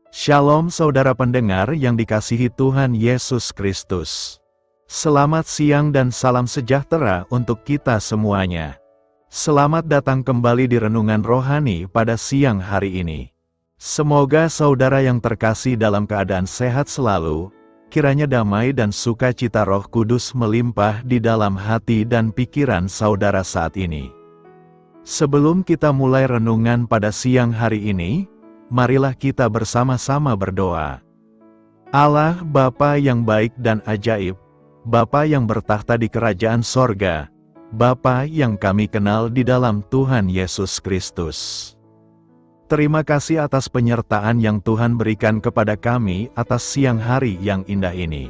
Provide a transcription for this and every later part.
Shalom saudara pendengar yang dikasihi Tuhan Yesus Kristus. Selamat siang dan salam sejahtera untuk kita semuanya. Selamat datang kembali di Renungan Rohani pada siang hari ini. Semoga saudara yang terkasih dalam keadaan sehat selalu, kiranya damai dan sukacita Roh Kudus melimpah di dalam hati dan pikiran saudara saat ini. Sebelum kita mulai renungan pada siang hari ini, marilah kita bersama-sama berdoa. Allah Bapa yang baik dan ajaib, Bapa yang bertahta di kerajaan sorga, Bapa yang kami kenal di dalam Tuhan Yesus Kristus. Terima kasih atas penyertaan yang Tuhan berikan kepada kami atas siang hari yang indah ini.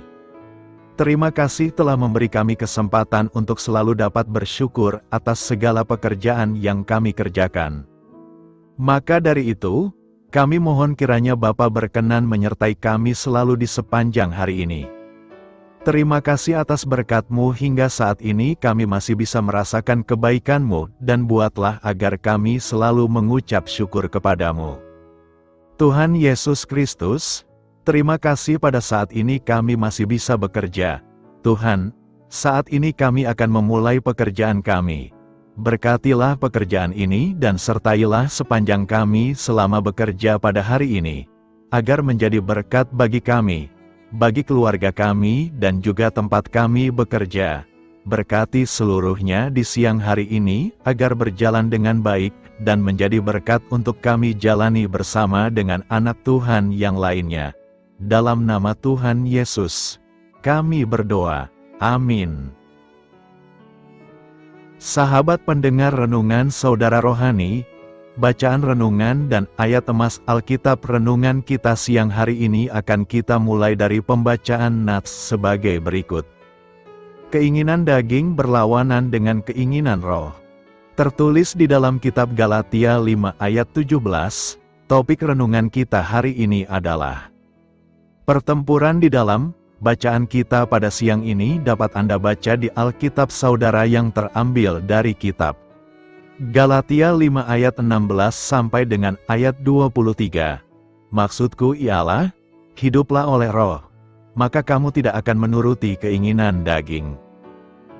Terima kasih telah memberi kami kesempatan untuk selalu dapat bersyukur atas segala pekerjaan yang kami kerjakan. Maka dari itu, kami mohon kiranya Bapa berkenan menyertai kami selalu di sepanjang hari ini. Terima kasih atas berkat-Mu hingga saat ini kami masih bisa merasakan kebaikan-Mu dan buatlah agar kami selalu mengucap syukur kepada-Mu. Tuhan Yesus Kristus, terima kasih pada saat ini kami masih bisa bekerja. Tuhan, saat ini kami akan memulai pekerjaan kami. Berkatilah pekerjaan ini dan sertailah sepanjang kami selama bekerja pada hari ini, agar menjadi berkat bagi kami, bagi keluarga kami dan juga tempat kami bekerja. Berkati seluruhnya di siang hari ini, agar berjalan dengan baik dan menjadi berkat untuk kami jalani bersama dengan anak Tuhan yang lainnya. Dalam nama Tuhan Yesus, kami berdoa. Amin. Sahabat pendengar renungan saudara rohani, bacaan renungan dan ayat emas Alkitab renungan kita siang hari ini akan kita mulai dari pembacaan nats sebagai berikut. Keinginan daging berlawanan dengan keinginan roh. Tertulis di dalam kitab Galatia 5 ayat 17, topik renungan kita hari ini adalah pertempuran di dalam. Bacaan kita pada siang ini dapat Anda baca di Alkitab saudara yang terambil dari kitab Galatia 5 ayat 16 sampai dengan ayat 23. Maksudku ialah, hiduplah oleh roh, maka kamu tidak akan menuruti keinginan daging.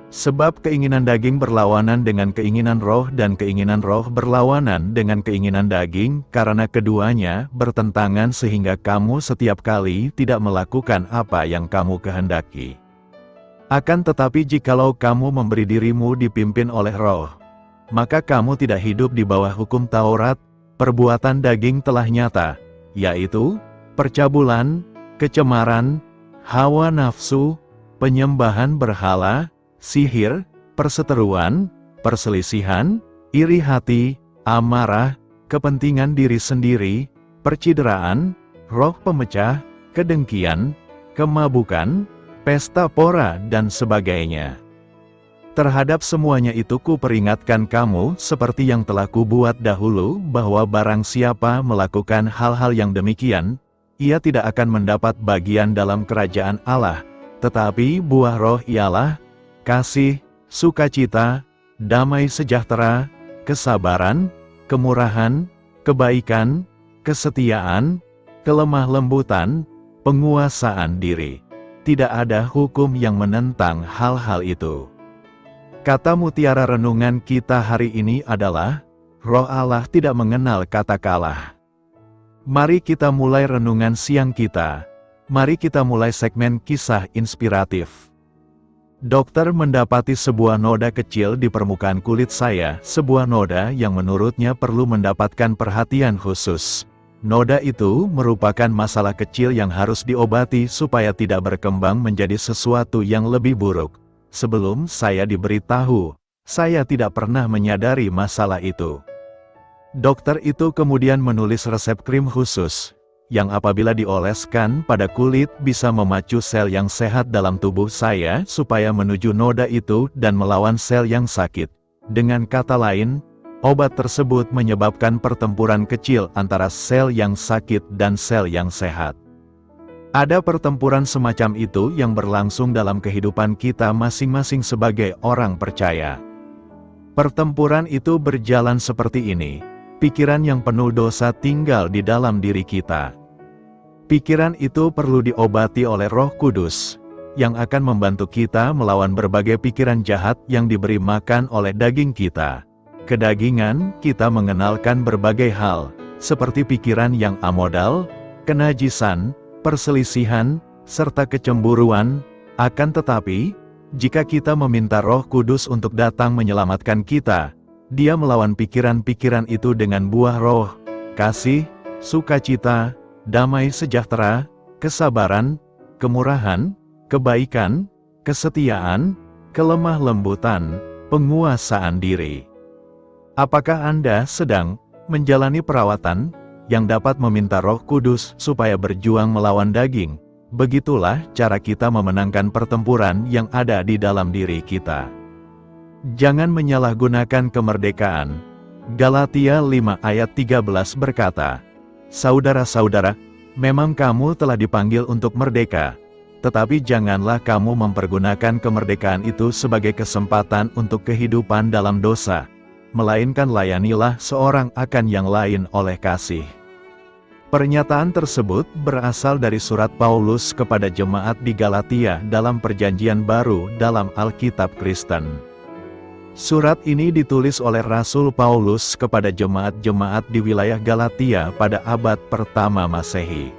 Sebab keinginan daging berlawanan dengan keinginan roh dan keinginan roh berlawanan dengan keinginan daging, karena keduanya bertentangan sehingga kamu setiap kali tidak melakukan apa yang kamu kehendaki. Akan tetapi jikalau kamu memberi dirimu dipimpin oleh roh, maka kamu tidak hidup di bawah hukum Taurat. Perbuatan daging telah nyata, yaitu percabulan, kecemaran, hawa nafsu, penyembahan berhala, sihir, perseteruan, perselisihan, iri hati, amarah, kepentingan diri sendiri, percideraan, roh pemecah, kedengkian, kemabukan, pesta pora dan sebagainya. Terhadap semuanya itu kuperingatkan kamu seperti yang telah kubuat dahulu, bahwa barang siapa melakukan hal-hal yang demikian, ia tidak akan mendapat bagian dalam kerajaan Allah. Tetapi buah roh ialah kasih, sukacita, damai sejahtera, kesabaran, kemurahan, kebaikan, kesetiaan, kelemah lembutan, penguasaan diri. Tidak ada hukum yang menentang hal-hal itu. Kata mutiara renungan kita hari ini adalah, Roh Allah tidak mengenal kata kalah. Mari kita mulai renungan siang kita. Mari kita mulai segmen kisah inspiratif. Dokter mendapati sebuah noda kecil di permukaan kulit saya, sebuah noda yang menurutnya perlu mendapatkan perhatian khusus. Noda itu merupakan masalah kecil yang harus diobati supaya tidak berkembang menjadi sesuatu yang lebih buruk. Sebelum saya diberitahu, saya tidak pernah menyadari masalah itu. Dokter itu kemudian menulis resep krim khusus, yang apabila dioleskan pada kulit bisa memacu sel yang sehat dalam tubuh saya supaya menuju noda itu dan melawan sel yang sakit. Dengan kata lain, obat tersebut menyebabkan pertempuran kecil antara sel yang sakit dan sel yang sehat. Ada pertempuran semacam itu yang berlangsung dalam kehidupan kita masing-masing sebagai orang percaya. Pertempuran itu berjalan seperti ini. Pikiran yang penuh dosa tinggal di dalam diri kita. Pikiran itu perlu diobati oleh Roh Kudus, yang akan membantu kita melawan berbagai pikiran jahat yang diberi makan oleh daging kita. Kedagingan, kita mengenalkan berbagai hal, seperti pikiran yang amodal, kenajisan, perselisihan, serta kecemburuan. Akan tetapi, jika kita meminta Roh Kudus untuk datang menyelamatkan kita, Dia melawan pikiran-pikiran itu dengan buah Roh, kasih, sukacita, damai sejahtera, kesabaran, kemurahan, kebaikan, kesetiaan, kelemah lembutan, penguasaan diri. Apakah Anda sedang menjalani perawatan yang dapat meminta Roh Kudus supaya berjuang melawan daging? Begitulah cara kita memenangkan pertempuran yang ada di dalam diri kita. Jangan menyalahgunakan kemerdekaan. Galatia 5 ayat 13 berkata, "Saudara-saudara, memang kamu telah dipanggil untuk merdeka, tetapi janganlah kamu mempergunakan kemerdekaan itu sebagai kesempatan untuk kehidupan dalam dosa, melainkan layanilah seorang akan yang lain oleh kasih." Pernyataan tersebut berasal dari surat Paulus kepada jemaat di Galatia dalam Perjanjian Baru dalam Alkitab Kristen. Surat ini ditulis oleh Rasul Paulus kepada jemaat-jemaat di wilayah Galatia pada abad pertama Masehi.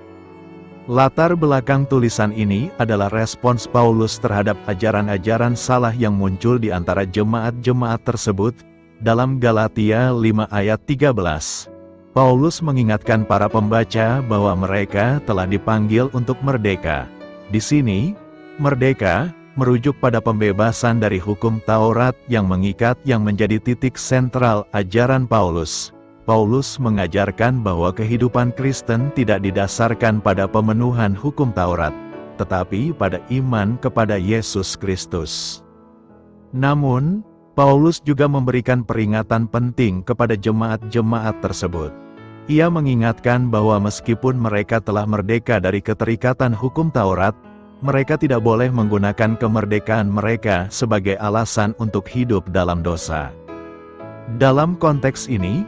Latar belakang tulisan ini adalah respons Paulus terhadap ajaran-ajaran salah yang muncul di antara jemaat-jemaat tersebut. Dalam Galatia 5 ayat 13, Paulus mengingatkan para pembaca bahwa mereka telah dipanggil untuk merdeka. Di sini, merdeka merujuk pada pembebasan dari hukum Taurat yang mengikat yang menjadi titik sentral ajaran Paulus. Paulus mengajarkan bahwa kehidupan Kristen tidak didasarkan pada pemenuhan hukum Taurat, tetapi pada iman kepada Yesus Kristus. Namun, Paulus juga memberikan peringatan penting kepada jemaat-jemaat tersebut. Ia mengingatkan bahwa meskipun mereka telah merdeka dari keterikatan hukum Taurat, mereka tidak boleh menggunakan kemerdekaan mereka sebagai alasan untuk hidup dalam dosa. Dalam konteks ini,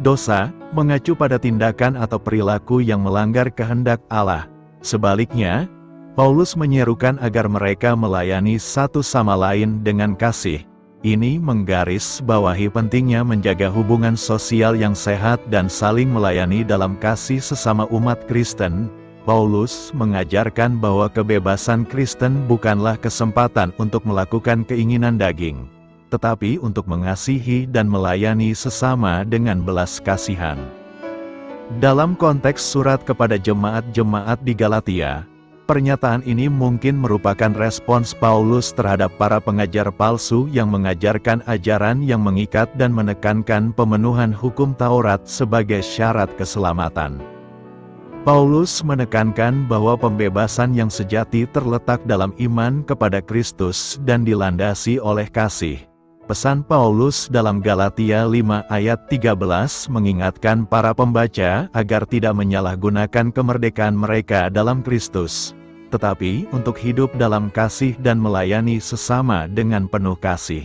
dosa mengacu pada tindakan atau perilaku yang melanggar kehendak Allah. Sebaliknya, Paulus menyerukan agar mereka melayani satu sama lain dengan kasih. Ini menggarisbawahi pentingnya menjaga hubungan sosial yang sehat dan saling melayani dalam kasih sesama umat Kristen. Paulus mengajarkan bahwa kebebasan Kristen bukanlah kesempatan untuk melakukan keinginan daging, tetapi untuk mengasihi dan melayani sesama dengan belas kasihan. Dalam konteks surat kepada jemaat-jemaat di Galatia, pernyataan ini mungkin merupakan respons Paulus terhadap para pengajar palsu yang mengajarkan ajaran yang mengikat dan menekankan pemenuhan hukum Taurat sebagai syarat keselamatan. Paulus menekankan bahwa pembebasan yang sejati terletak dalam iman kepada Kristus dan dilandasi oleh kasih. Pesan Paulus dalam Galatia 5 ayat 13 mengingatkan para pembaca agar tidak menyalahgunakan kemerdekaan mereka dalam Kristus, tetapi untuk hidup dalam kasih dan melayani sesama dengan penuh kasih.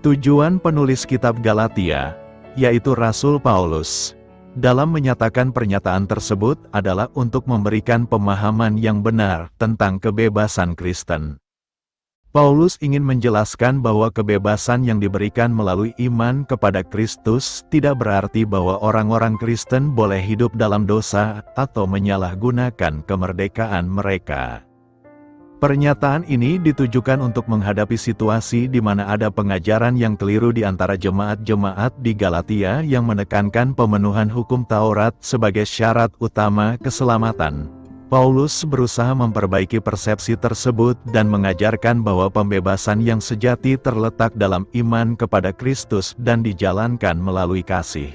Tujuan penulis kitab Galatia, yaitu Rasul Paulus, dalam menyatakan pernyataan tersebut adalah untuk memberikan pemahaman yang benar tentang kebebasan Kristen. Paulus ingin menjelaskan bahwa kebebasan yang diberikan melalui iman kepada Kristus tidak berarti bahwa orang-orang Kristen boleh hidup dalam dosa atau menyalahgunakan kemerdekaan mereka. Pernyataan ini ditujukan untuk menghadapi situasi di mana ada pengajaran yang keliru di antara jemaat-jemaat di Galatia yang menekankan pemenuhan hukum Taurat sebagai syarat utama keselamatan. Paulus berusaha memperbaiki persepsi tersebut dan mengajarkan bahwa pembebasan yang sejati terletak dalam iman kepada Kristus dan dijalankan melalui kasih.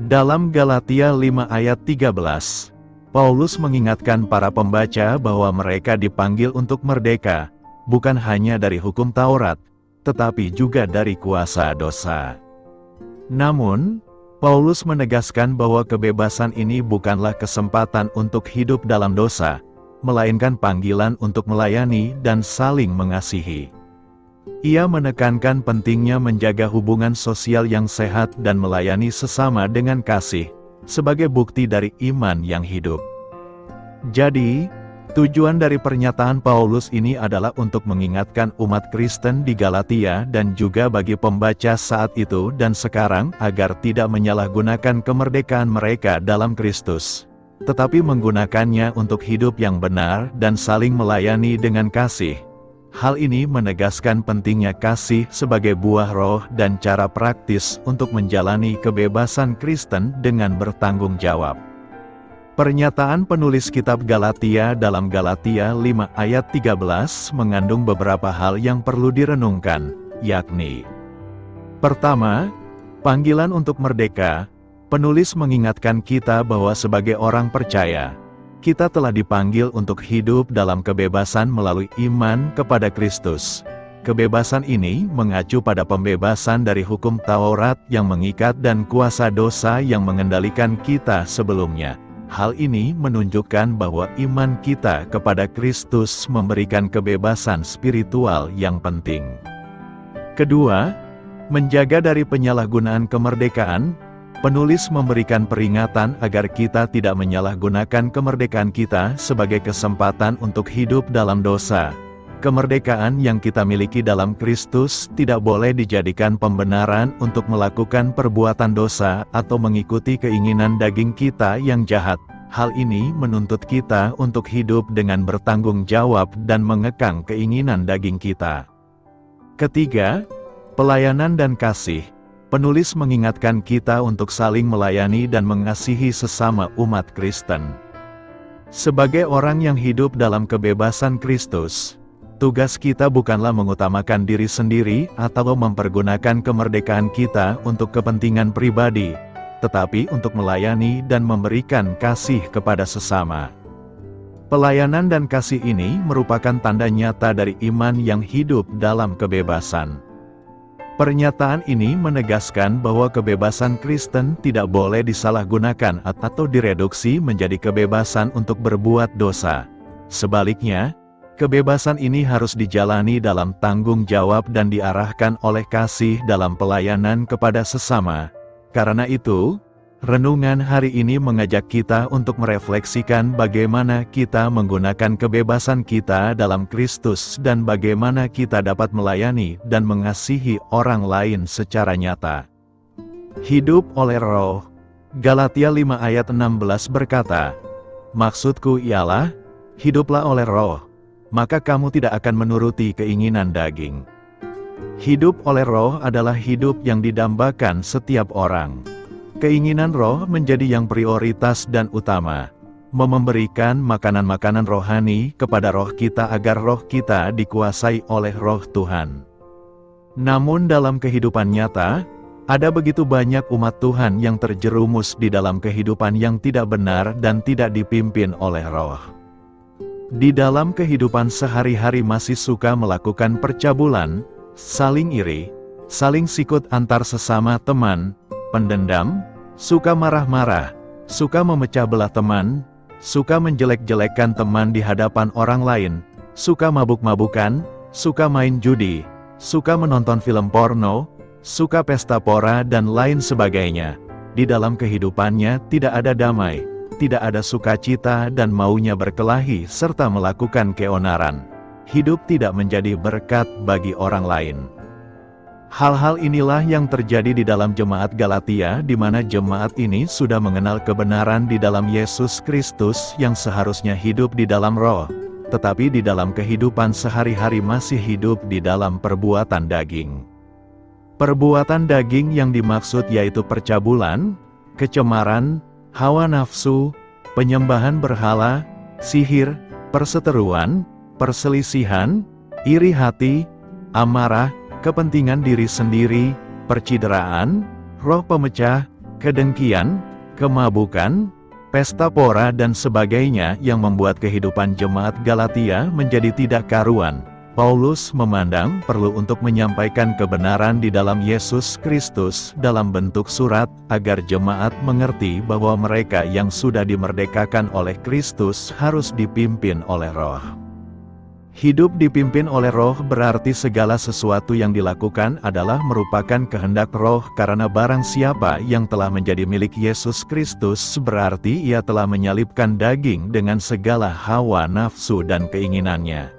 Dalam Galatia 5 ayat 13, Paulus mengingatkan para pembaca bahwa mereka dipanggil untuk merdeka, bukan hanya dari hukum Taurat, tetapi juga dari kuasa dosa. Namun, Paulus menegaskan bahwa kebebasan ini bukanlah kesempatan untuk hidup dalam dosa, melainkan panggilan untuk melayani dan saling mengasihi. Ia menekankan pentingnya menjaga hubungan sosial yang sehat dan melayani sesama dengan kasih, sebagai bukti dari iman yang hidup. Jadi, tujuan dari pernyataan Paulus ini adalah untuk mengingatkan umat Kristen di Galatia dan juga bagi pembaca saat itu dan sekarang agar tidak menyalahgunakan kemerdekaan mereka dalam Kristus, tetapi menggunakannya untuk hidup yang benar dan saling melayani dengan kasih. Hal ini menegaskan pentingnya kasih sebagai buah roh dan cara praktis untuk menjalani kebebasan Kristen dengan bertanggung jawab. Pernyataan penulis kitab Galatia dalam Galatia 5 ayat 13 mengandung beberapa hal yang perlu direnungkan, yakni: pertama, panggilan untuk merdeka. Penulis mengingatkan kita bahwa sebagai orang percaya, kita telah dipanggil untuk hidup dalam kebebasan melalui iman kepada Kristus. Kebebasan ini mengacu pada pembebasan dari hukum Taurat yang mengikat dan kuasa dosa yang mengendalikan kita sebelumnya. Hal ini menunjukkan bahwa iman kita kepada Kristus memberikan kebebasan spiritual yang penting. Kedua, menjaga dari penyalahgunaan kemerdekaan. Penulis memberikan peringatan agar kita tidak menyalahgunakan kemerdekaan kita sebagai kesempatan untuk hidup dalam dosa. Kemerdekaan yang kita miliki dalam Kristus tidak boleh dijadikan pembenaran untuk melakukan perbuatan dosa atau mengikuti keinginan daging kita yang jahat. Hal ini menuntut kita untuk hidup dengan bertanggung jawab dan mengekang keinginan daging kita. Ketiga, pelayanan dan kasih. Penulis mengingatkan kita untuk saling melayani dan mengasihi sesama umat Kristen. Sebagai orang yang hidup dalam kebebasan Kristus, tugas kita bukanlah mengutamakan diri sendiri atau mempergunakan kemerdekaan kita untuk kepentingan pribadi, tetapi untuk melayani dan memberikan kasih kepada sesama. Pelayanan dan kasih ini merupakan tanda nyata dari iman yang hidup dalam kebebasan. Pernyataan ini menegaskan bahwa kebebasan Kristen tidak boleh disalahgunakan atau direduksi menjadi kebebasan untuk berbuat dosa. Sebaliknya, kebebasan ini harus dijalani dalam tanggung jawab dan diarahkan oleh kasih dalam pelayanan kepada sesama. Karena itu, renungan hari ini mengajak kita untuk merefleksikan bagaimana kita menggunakan kebebasan kita dalam Kristus dan bagaimana kita dapat melayani dan mengasihi orang lain secara nyata. Hidup oleh Roh. Galatia 5 ayat 16 berkata, "Maksudku ialah, hiduplah oleh Roh, maka kamu tidak akan menuruti keinginan daging." Hidup oleh Roh adalah hidup yang didambakan setiap orang. Keinginan roh menjadi yang prioritas dan utama. Memberikan makanan-makanan rohani kepada roh kita agar roh kita dikuasai oleh roh Tuhan. Namun dalam kehidupan nyata, ada begitu banyak umat Tuhan yang terjerumus di dalam kehidupan yang tidak benar dan tidak dipimpin oleh roh. Di dalam kehidupan sehari-hari masih suka melakukan percabulan, saling iri, saling sikut antar sesama teman, pendendam, suka marah-marah, suka memecah belah teman, suka menjelek-jelekkan teman di hadapan orang lain, suka mabuk-mabukan, suka main judi, suka menonton film porno, suka pesta pora dan lain sebagainya. Di dalam kehidupannya tidak ada damai, tidak ada sukacita dan maunya berkelahi serta melakukan keonaran. Hidup tidak menjadi berkat bagi orang lain. Hal-hal inilah yang terjadi di dalam jemaat Galatia, di mana jemaat ini sudah mengenal kebenaran di dalam Yesus Kristus yang seharusnya hidup di dalam roh, tetapi di dalam kehidupan sehari-hari masih hidup di dalam perbuatan daging. Perbuatan daging yang dimaksud yaitu percabulan, kecemaran, hawa nafsu, penyembahan berhala, sihir, perseteruan, perselisihan, iri hati, amarah, kepentingan diri sendiri, percideraan, roh pemecah, kedengkian, kemabukan, pesta pora dan sebagainya yang membuat kehidupan jemaat Galatia menjadi tidak karuan. Paulus memandang perlu untuk menyampaikan kebenaran di dalam Yesus Kristus dalam bentuk surat agar jemaat mengerti bahwa mereka yang sudah dimerdekakan oleh Kristus harus dipimpin oleh Roh. Hidup dipimpin oleh Roh berarti segala sesuatu yang dilakukan adalah merupakan kehendak Roh, karena barang siapa yang telah menjadi milik Yesus Kristus berarti ia telah menyalibkan daging dengan segala hawa nafsu dan keinginannya.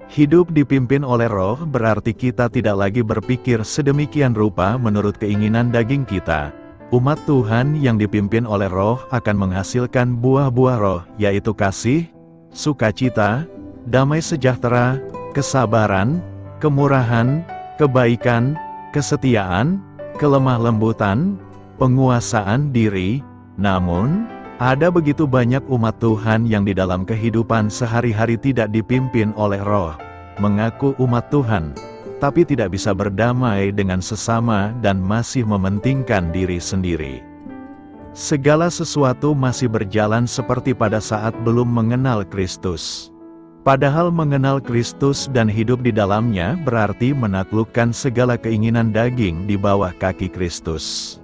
Hidup dipimpin oleh Roh berarti kita tidak lagi berpikir sedemikian rupa menurut keinginan daging kita. Umat Tuhan yang dipimpin oleh Roh akan menghasilkan buah-buah Roh, yaitu kasih, sukacita, damai sejahtera, kesabaran, kemurahan, kebaikan, kesetiaan, kelemah lembutan, penguasaan diri. Namun, ada begitu banyak umat Tuhan yang di dalam kehidupan sehari-hari tidak dipimpin oleh Roh, mengaku umat Tuhan, tapi tidak bisa berdamai dengan sesama dan masih mementingkan diri sendiri. Segala sesuatu masih berjalan seperti pada saat belum mengenal Kristus. Padahal mengenal Kristus dan hidup di dalamnya berarti menaklukkan segala keinginan daging di bawah kaki Kristus.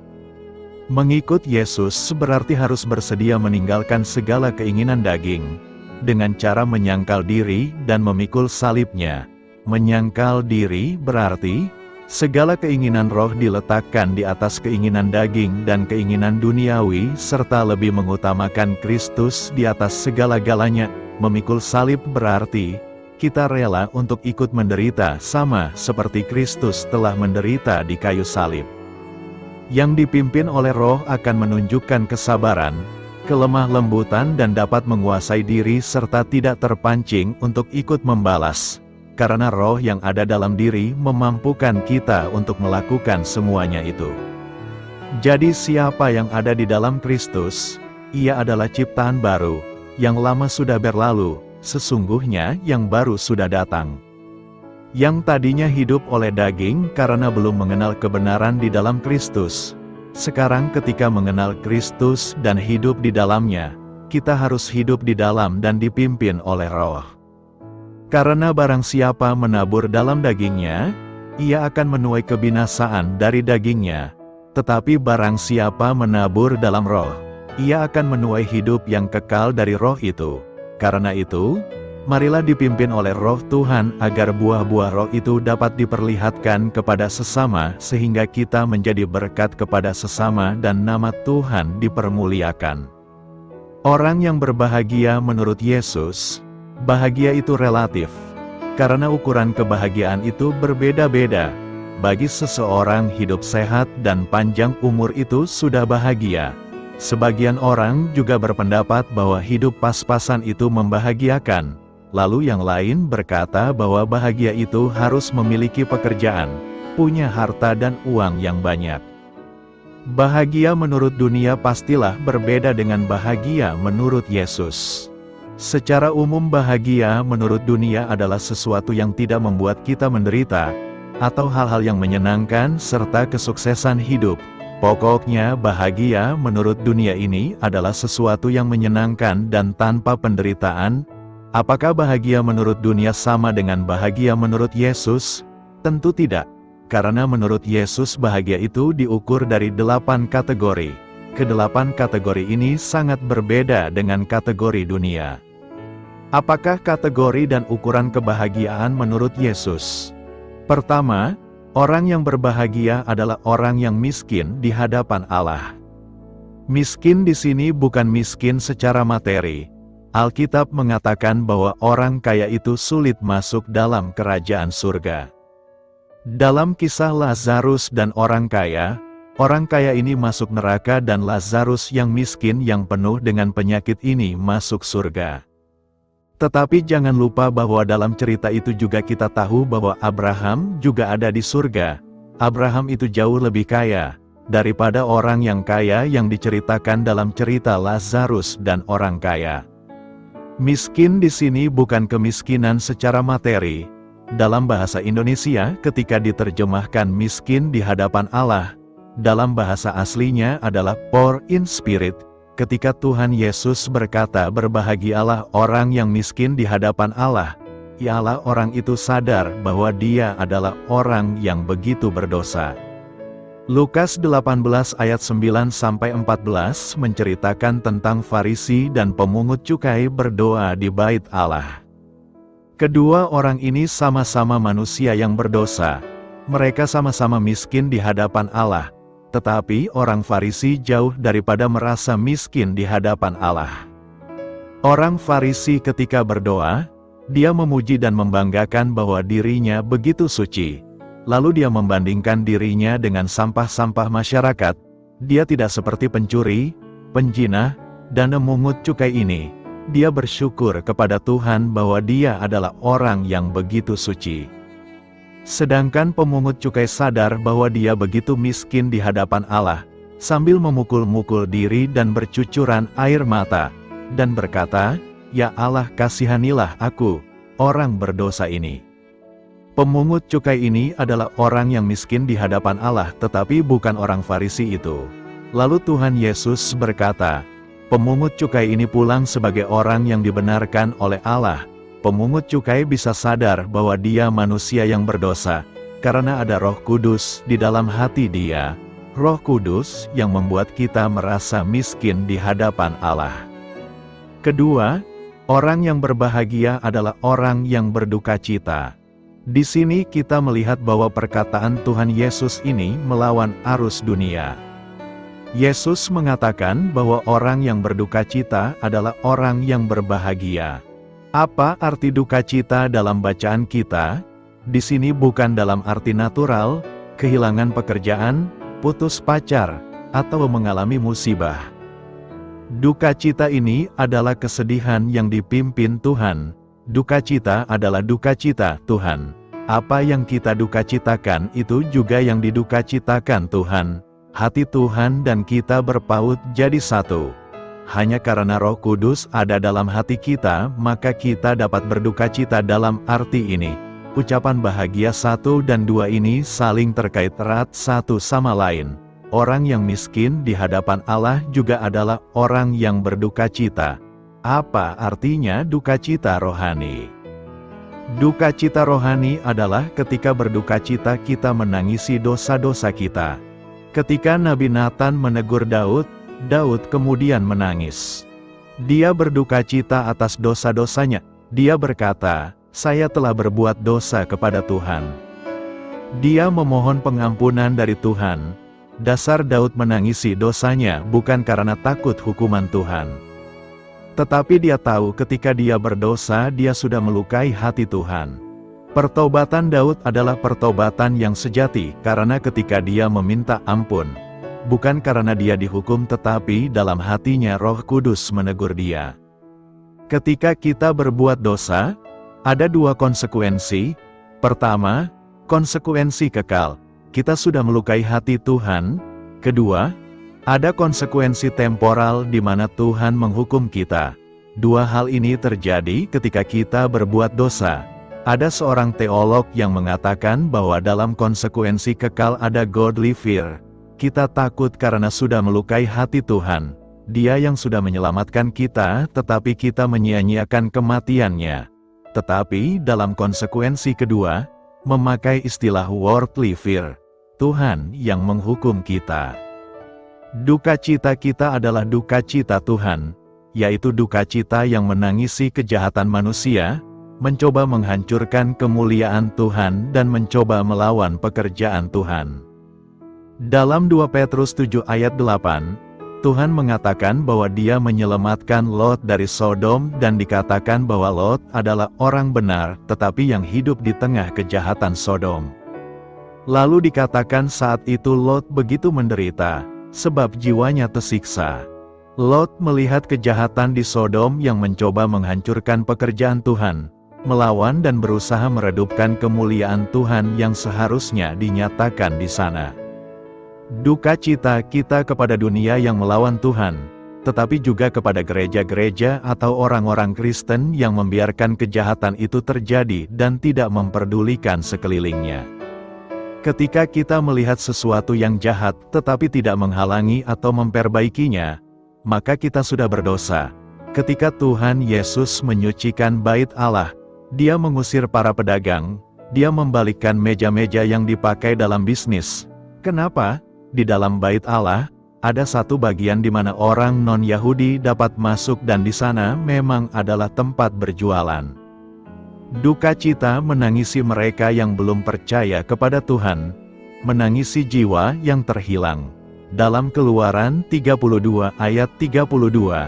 Mengikut Yesus berarti harus bersedia meninggalkan segala keinginan daging, dengan cara menyangkal diri dan memikul salibnya. Menyangkal diri berarti segala keinginan roh diletakkan di atas keinginan daging dan keinginan duniawi, serta lebih mengutamakan Kristus di atas segala-galanya. Memikul salib berarti kita rela untuk ikut menderita sama seperti Kristus telah menderita di kayu salib. Yang dipimpin oleh Roh akan menunjukkan kesabaran, kelemah lembutan dan dapat menguasai diri serta tidak terpancing untuk ikut membalas. Karena Roh yang ada dalam diri memampukan kita untuk melakukan semuanya itu. Jadi siapa yang ada di dalam Kristus, ia adalah ciptaan baru. Yang lama sudah berlalu, sesungguhnya yang baru sudah datang. Yang tadinya hidup oleh daging karena belum mengenal kebenaran di dalam Kristus, sekarang ketika mengenal Kristus dan hidup di dalamnya, kita harus hidup di dalam dan dipimpin oleh Roh. Karena barang siapa menabur dalam dagingnya, ia akan menuai kebinasaan dari dagingnya. Tetapi barang siapa menabur dalam Roh, ia akan menuai hidup yang kekal dari Roh itu. Karena itu, marilah dipimpin oleh Roh Tuhan agar buah-buah Roh itu dapat diperlihatkan kepada sesama sehingga kita menjadi berkat kepada sesama dan nama Tuhan dipermuliakan. Orang yang berbahagia menurut Yesus, bahagia itu relatif. Karena ukuran kebahagiaan itu berbeda-beda. Bagi seseorang hidup sehat dan panjang umur itu sudah bahagia. Sebagian orang juga berpendapat bahwa hidup pas-pasan itu membahagiakan. Lalu yang lain berkata bahwa bahagia itu harus memiliki pekerjaan, punya harta dan uang yang banyak. Bahagia menurut dunia pastilah berbeda dengan bahagia menurut Yesus. Secara umum bahagia menurut dunia adalah sesuatu yang tidak membuat kita menderita, atau hal-hal yang menyenangkan serta kesuksesan hidup. Pokoknya bahagia menurut dunia ini adalah sesuatu yang menyenangkan dan tanpa penderitaan. Apakah bahagia menurut dunia sama dengan bahagia menurut Yesus? Tentu tidak. Karena menurut Yesus bahagia itu diukur dari 8 kategori. Kedelapan kategori ini sangat berbeda dengan kategori dunia. Apakah kategori dan ukuran kebahagiaan menurut Yesus? Pertama, orang yang berbahagia adalah orang yang miskin di hadapan Allah. Miskin di sini bukan miskin secara materi. Alkitab mengatakan bahwa orang kaya itu sulit masuk dalam kerajaan surga. Dalam kisah Lazarus dan orang kaya ini masuk neraka dan Lazarus yang miskin yang penuh dengan penyakit ini masuk surga. Tetapi jangan lupa bahwa dalam cerita itu juga kita tahu bahwa Abraham juga ada di surga. Abraham itu jauh lebih kaya daripada orang yang kaya yang diceritakan dalam cerita Lazarus dan orang kaya. Miskin di sini bukan kemiskinan secara materi. Dalam bahasa Indonesia ketika diterjemahkan miskin di hadapan Allah, dalam bahasa aslinya adalah poor in spirit. Ketika Tuhan Yesus berkata berbahagialah orang yang miskin di hadapan Allah, ialah orang itu sadar bahwa dia adalah orang yang begitu berdosa. Lukas 18 ayat 9-14 menceritakan tentang Farisi dan pemungut cukai berdoa di bait Allah. Kedua orang ini sama-sama manusia yang berdosa. Mereka sama-sama miskin di hadapan Allah. Tetapi orang Farisi jauh daripada merasa miskin di hadapan Allah. Orang Farisi ketika berdoa, dia memuji dan membanggakan bahwa dirinya begitu suci. Lalu dia membandingkan dirinya dengan sampah-sampah masyarakat. Dia tidak seperti pencuri, penjinah, dan memungut cukai ini. Dia bersyukur kepada Tuhan bahwa dia adalah orang yang begitu suci. Sedangkan pemungut cukai sadar bahwa dia begitu miskin di hadapan Allah, sambil memukul-mukul diri dan bercucuran air mata, dan berkata, "Ya Allah, kasihanilah aku, orang berdosa ini." Pemungut cukai ini adalah orang yang miskin di hadapan Allah, tetapi bukan orang Farisi itu. Lalu Tuhan Yesus berkata, pemungut cukai ini pulang sebagai orang yang dibenarkan oleh Allah. Pemungut cukai bisa sadar bahwa dia manusia yang berdosa, karena ada Roh Kudus di dalam hati dia. Roh Kudus yang membuat kita merasa miskin di hadapan Allah. Kedua, orang yang berbahagia adalah orang yang berduka cita. Di sini kita melihat bahwa perkataan Tuhan Yesus ini melawan arus dunia. Yesus mengatakan bahwa orang yang berduka cita adalah orang yang berbahagia. Apa arti duka cita dalam bacaan kita? Di sini bukan dalam arti natural, kehilangan pekerjaan, putus pacar, atau mengalami musibah. Duka cita ini adalah kesedihan yang dipimpin Tuhan. Duka cita adalah duka cita Tuhan. Apa yang kita duka citakan itu juga yang diduka citakan Tuhan. Hati Tuhan dan kita berpaut jadi satu. Hanya karena Roh Kudus ada dalam hati kita, maka kita dapat berduka cita dalam arti ini. Ucapan bahagia 1 dan 2 ini saling terkait erat satu sama lain. Orang yang miskin di hadapan Allah juga adalah orang yang berduka cita. Apa artinya duka cita rohani? Duka cita rohani adalah ketika berduka cita kita menangisi dosa-dosa kita. Ketika Nabi Nathan menegur Daud, Daud kemudian menangis. Dia berduka cita atas dosa-dosanya. Dia berkata, "Saya telah berbuat dosa kepada Tuhan." Dia memohon pengampunan dari Tuhan. Dasar Daud menangisi dosanya bukan karena takut hukuman Tuhan. Tetapi dia tahu ketika dia berdosa dia sudah melukai hati Tuhan. Pertobatan Daud adalah pertobatan yang sejati karena ketika dia meminta ampun. Bukan karena dia dihukum tetapi dalam hatinya Roh Kudus menegur dia. Ketika kita berbuat dosa, ada 2 konsekuensi. Pertama, konsekuensi kekal. Kita sudah melukai hati Tuhan. Kedua, ada konsekuensi temporal di mana Tuhan menghukum kita. 2 hal ini terjadi ketika kita berbuat dosa. Ada seorang teolog yang mengatakan bahwa dalam konsekuensi kekal ada godly fear. Kita takut karena sudah melukai hati Tuhan. Dia yang sudah menyelamatkan kita, tetapi kita menyia-nyiakan kematiannya. Tetapi dalam konsekuensi kedua, memakai istilah worldly fear. Tuhan yang menghukum kita. Duka cita kita adalah duka cita Tuhan, yaitu duka cita yang menangisi kejahatan manusia, mencoba menghancurkan kemuliaan Tuhan dan mencoba melawan pekerjaan Tuhan. Dalam 2 Petrus 7 ayat 8, Tuhan mengatakan bahwa Dia menyelamatkan Lot dari Sodom dan dikatakan bahwa Lot adalah orang benar tetapi yang hidup di tengah kejahatan Sodom. Lalu dikatakan saat itu Lot begitu menderita, sebab jiwanya tersiksa. Lot melihat kejahatan di Sodom yang mencoba menghancurkan pekerjaan Tuhan, melawan dan berusaha meredupkan kemuliaan Tuhan yang seharusnya dinyatakan di sana. Duka cita kita kepada dunia yang melawan Tuhan, tetapi juga kepada gereja-gereja atau orang-orang Kristen yang membiarkan kejahatan itu terjadi dan tidak memperdulikan sekelilingnya. Ketika kita melihat sesuatu yang jahat tetapi tidak menghalangi atau memperbaikinya, maka kita sudah berdosa. Ketika Tuhan Yesus menyucikan bait Allah, Dia mengusir para pedagang, Dia membalikkan meja-meja yang dipakai dalam bisnis. Kenapa? Di dalam bait Allah, ada satu bagian di mana orang non-Yahudi dapat masuk dan di sana memang adalah tempat berjualan. Duka cita menangisi mereka yang belum percaya kepada Tuhan, menangisi jiwa yang terhilang. Dalam Keluaran 32 ayat 32,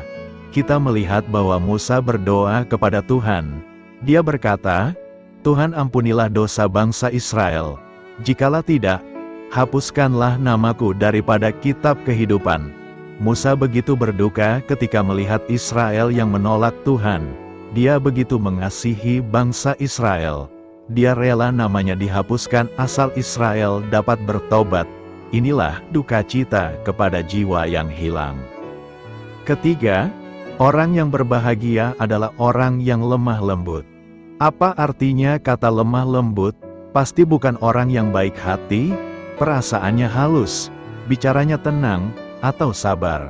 kita melihat bahwa Musa berdoa kepada Tuhan. Dia berkata, "Tuhan, ampunilah dosa bangsa Israel. Jikalau tidak, hapuskanlah namaku daripada kitab kehidupan." Musa begitu berduka ketika melihat Israel yang menolak Tuhan. Dia begitu mengasihi bangsa Israel. Dia rela namanya dihapuskan asal Israel dapat bertobat. Inilah duka cita kepada jiwa yang hilang. Ketiga, orang yang berbahagia adalah orang yang lemah lembut. Apa artinya kata lemah lembut? Pasti bukan orang yang baik hati, perasaannya halus, bicaranya tenang, atau sabar.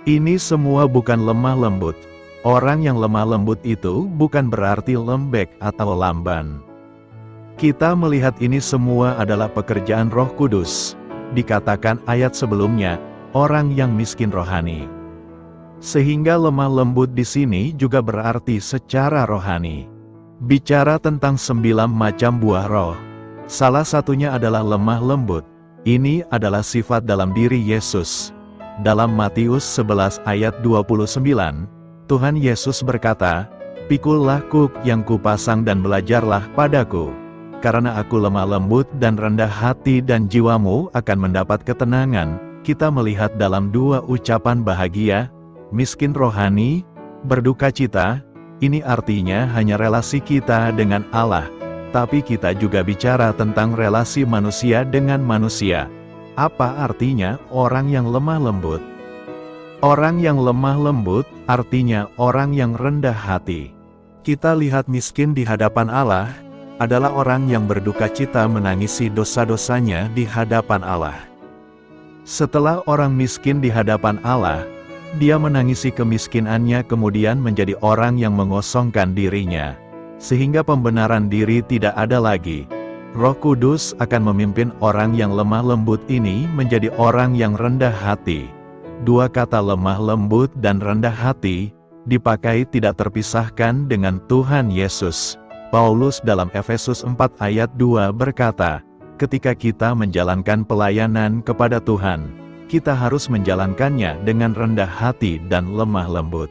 Ini semua bukan lemah lembut. Orang yang lemah lembut itu bukan berarti lembek atau lamban. Kita melihat ini semua adalah pekerjaan Roh Kudus. Dikatakan ayat sebelumnya, orang yang miskin rohani. Sehingga lemah lembut di sini juga berarti secara rohani. Bicara tentang 9 macam buah roh. Salah satunya adalah lemah lembut. Ini adalah sifat dalam diri Yesus. Dalam Matius 11 ayat 29, Tuhan Yesus berkata, "Pikullah kuk yang kupasang dan belajarlah padaku. Karena aku lemah lembut dan rendah hati dan jiwamu akan mendapat ketenangan." Kita melihat dalam 2 ucapan bahagia, miskin rohani, berduka cita. Ini artinya hanya relasi kita dengan Allah. Tapi kita juga bicara tentang relasi manusia dengan manusia. Apa artinya orang yang lemah lembut? Orang yang lemah lembut artinya orang yang rendah hati. Kita lihat miskin di hadapan Allah adalah orang yang berduka cita menangisi dosa-dosanya di hadapan Allah. Setelah orang miskin di hadapan Allah, dia menangisi kemiskinannya kemudian menjadi orang yang mengosongkan dirinya. Sehingga pembenaran diri tidak ada lagi. Roh Kudus akan memimpin orang yang lemah lembut ini menjadi orang yang rendah hati. 2 kata lemah lembut dan rendah hati dipakai tidak terpisahkan dengan Tuhan Yesus. Paulus dalam Efesus 4 ayat 2 berkata, ketika kita menjalankan pelayanan kepada Tuhan, kita harus menjalankannya dengan rendah hati dan lemah lembut.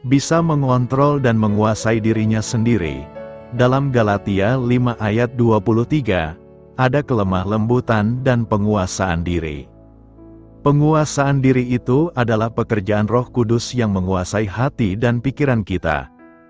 Bisa mengontrol dan menguasai dirinya sendiri. Dalam Galatia 5 ayat 23, ada kelemah lembutan dan penguasaan diri. Penguasaan diri itu adalah pekerjaan Roh Kudus yang menguasai hati dan pikiran kita.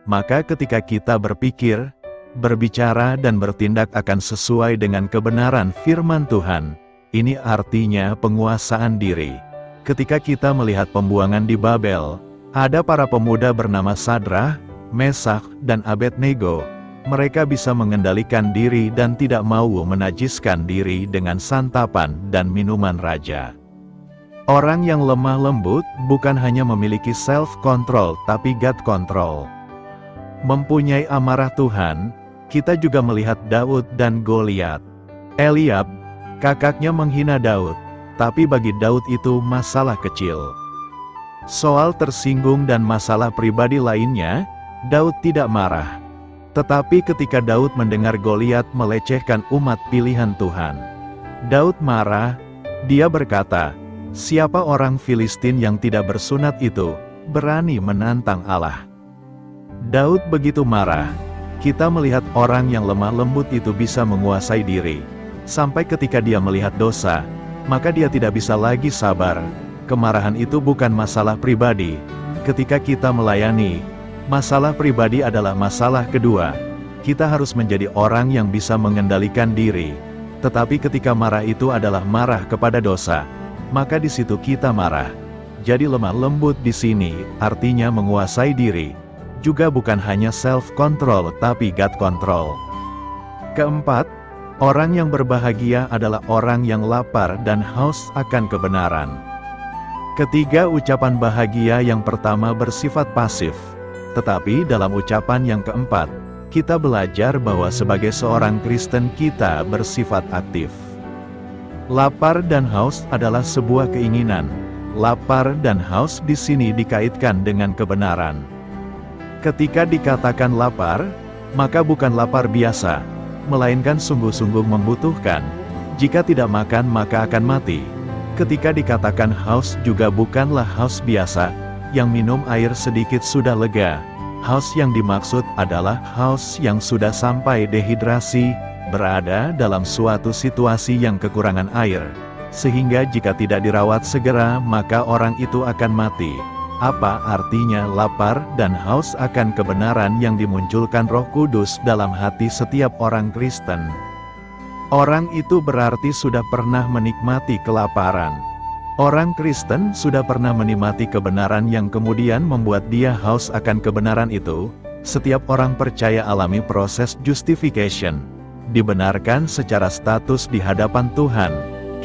Maka ketika kita berpikir, berbicara dan bertindak akan sesuai dengan kebenaran firman Tuhan, ini artinya penguasaan diri. Ketika kita melihat pembuangan di Babel, ada para pemuda bernama Sadrah, Mesak, dan Abednego. Mereka bisa mengendalikan diri dan tidak mau menajiskan diri dengan santapan dan minuman raja. Orang yang lemah lembut bukan hanya memiliki self-control tapi God control. Mempunyai amarah Tuhan, kita juga melihat Daud dan Goliat. Eliab, kakaknya menghina Daud, tapi bagi Daud itu masalah kecil. Soal tersinggung dan masalah pribadi lainnya, Daud tidak marah. Tetapi ketika Daud mendengar Goliat melecehkan umat pilihan Tuhan, Daud marah. Dia berkata, "Siapa orang Filistin yang tidak bersunat itu, berani menantang Allah?" Daud begitu marah. Kita melihat orang yang lemah lembut itu bisa menguasai diri. Sampai ketika dia melihat dosa, maka dia tidak bisa lagi sabar. Kemarahan itu bukan masalah pribadi. Ketika kita melayani, masalah pribadi adalah masalah kedua. Kita harus menjadi orang yang bisa mengendalikan diri. Tetapi ketika marah itu adalah marah kepada dosa, maka di situ kita marah. Jadi lemah lembut di sini artinya menguasai diri. Juga bukan hanya self-control tapi God control. Keempat, orang yang berbahagia adalah orang yang lapar dan haus akan kebenaran. Ketiga ucapan bahagia yang pertama bersifat pasif. Tetapi dalam ucapan yang keempat, kita belajar bahwa sebagai seorang Kristen kita bersifat aktif. Lapar dan haus adalah sebuah keinginan. Lapar dan haus di sini dikaitkan dengan kebenaran. Ketika dikatakan lapar, maka bukan lapar biasa, melainkan sungguh-sungguh membutuhkan. Jika tidak makan maka akan mati. Ketika dikatakan haus juga bukanlah haus biasa, yang minum air sedikit sudah lega. Haus yang dimaksud adalah haus yang sudah sampai dehidrasi, berada dalam suatu situasi yang kekurangan air. Sehingga jika tidak dirawat segera maka orang itu akan mati. Apa artinya lapar dan haus akan kebenaran yang dimunculkan Roh Kudus dalam hati setiap orang Kristen? Orang itu berarti sudah pernah menikmati kelaparan. Orang Kristen sudah pernah menikmati kebenaran yang kemudian membuat dia haus akan kebenaran itu. Setiap orang percaya alami proses justification. Dibenarkan secara status di hadapan Tuhan.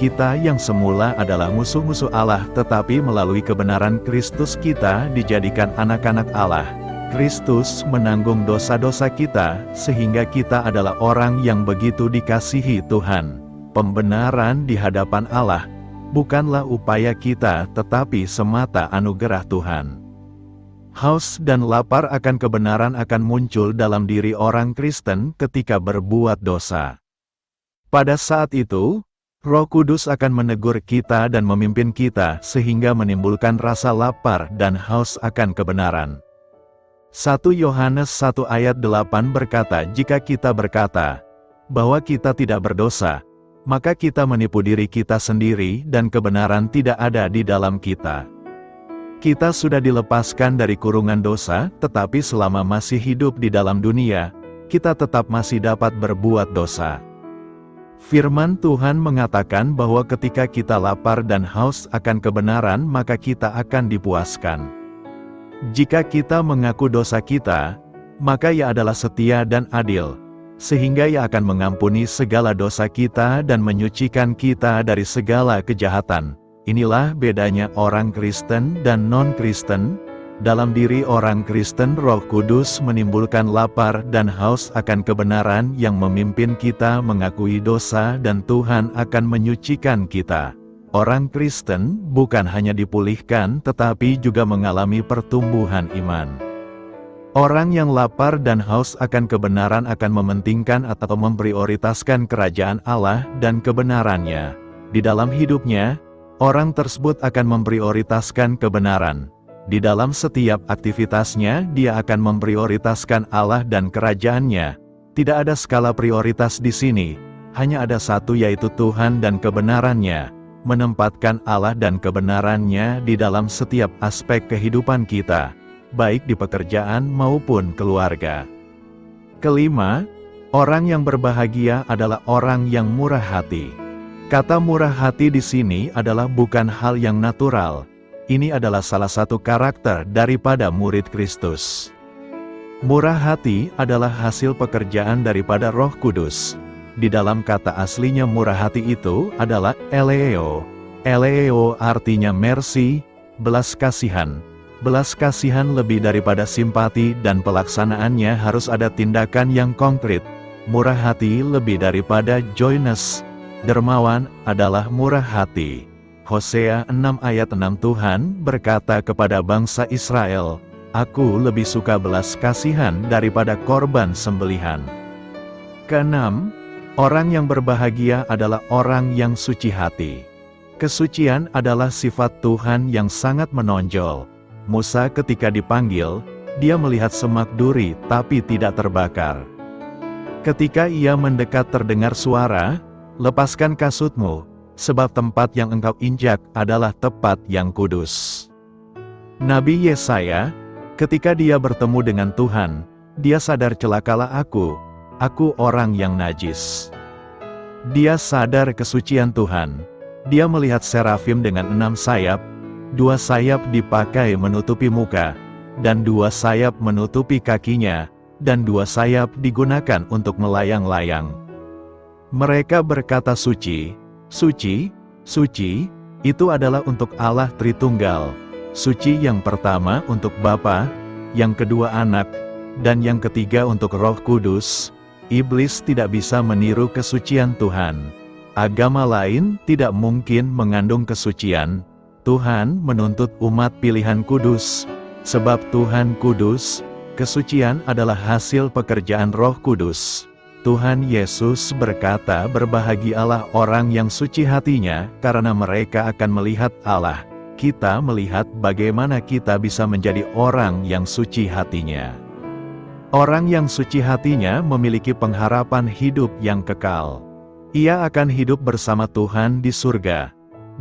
Kita yang semula adalah musuh-musuh Allah tetapi melalui kebenaran Kristus kita dijadikan anak-anak Allah. Kristus menanggung dosa-dosa kita, sehingga kita adalah orang yang begitu dikasihi Tuhan. Pembenaran di hadapan Allah, bukanlah upaya kita tetapi semata anugerah Tuhan. Haus dan lapar akan kebenaran akan muncul dalam diri orang Kristen ketika berbuat dosa. Pada saat itu, Roh Kudus akan menegur kita dan memimpin kita sehingga menimbulkan rasa lapar dan haus akan kebenaran. 1 Yohanes 1 ayat 8 berkata, jika kita berkata bahwa kita tidak berdosa, maka kita menipu diri kita sendiri dan kebenaran tidak ada di dalam kita. Kita sudah dilepaskan dari kurungan dosa, tetapi selama masih hidup di dalam dunia, kita tetap masih dapat berbuat dosa. Firman Tuhan mengatakan bahwa ketika kita lapar dan haus akan kebenaran maka kita akan dipuaskan. Jika kita mengaku dosa kita, maka Ia adalah setia dan adil, sehingga Ia akan mengampuni segala dosa kita dan menyucikan kita dari segala kejahatan. Inilah bedanya orang Kristen dan non-Kristen. Dalam diri orang Kristen Roh Kudus menimbulkan lapar dan haus akan kebenaran yang memimpin kita mengakui dosa dan Tuhan akan menyucikan kita. Orang Kristen bukan hanya dipulihkan tetapi juga mengalami pertumbuhan iman. Orang yang lapar dan haus akan kebenaran akan mementingkan atau memprioritaskan kerajaan Allah dan kebenarannya. Di dalam hidupnya, orang tersebut akan memprioritaskan kebenaran. Di dalam setiap aktivitasnya, dia akan memprioritaskan Allah dan kerajaannya. Tidak ada skala prioritas di sini, hanya ada satu yaitu Tuhan dan kebenarannya. Menempatkan Allah dan kebenarannya di dalam setiap aspek kehidupan kita, baik di pekerjaan maupun keluarga. Kelima, orang yang berbahagia adalah orang yang murah hati. Kata murah hati di sini adalah bukan hal yang natural. Ini adalah salah satu karakter daripada murid Kristus. Murah hati adalah hasil pekerjaan daripada Roh Kudus. Di dalam kata aslinya murah hati itu adalah eleo. Eleo artinya mercy, belas kasihan. Belas kasihan lebih daripada simpati dan pelaksanaannya harus ada tindakan yang konkret. Murah hati lebih daripada joyness. Dermawan adalah murah hati. Hosea 6 ayat 6 Tuhan berkata kepada bangsa Israel, Aku lebih suka belas kasihan daripada korban sembelihan. Keenam, orang yang berbahagia adalah orang yang suci hati. Kesucian adalah sifat Tuhan yang sangat menonjol. Musa ketika dipanggil, dia melihat semak duri tapi tidak terbakar. Ketika ia mendekat terdengar suara, lepaskan kasutmu, sebab tempat yang engkau injak adalah tempat yang kudus. Nabi Yesaya, ketika dia bertemu dengan Tuhan, dia sadar celakalah aku orang yang najis. Dia sadar kesucian Tuhan. Dia melihat serafim dengan 6 sayap, 2 sayap dipakai menutupi muka, dan 2 sayap menutupi kakinya, dan 2 sayap digunakan untuk melayang-layang. Mereka berkata suci, suci, suci, itu adalah untuk Allah Tritunggal. Suci yang pertama untuk Bapa, yang kedua Anak, dan yang ketiga untuk Roh Kudus. Iblis tidak bisa meniru kesucian Tuhan. Agama lain tidak mungkin mengandung kesucian. Tuhan menuntut umat pilihan kudus. Sebab Tuhan kudus, Kesucian adalah hasil pekerjaan Roh Kudus. Tuhan Yesus berkata, "Berbahagialah orang yang suci hatinya, karena mereka akan melihat Allah." Kita melihat bagaimana kita bisa menjadi orang yang suci hatinya. Orang yang suci hatinya memiliki pengharapan hidup yang kekal. Ia akan hidup bersama Tuhan di surga.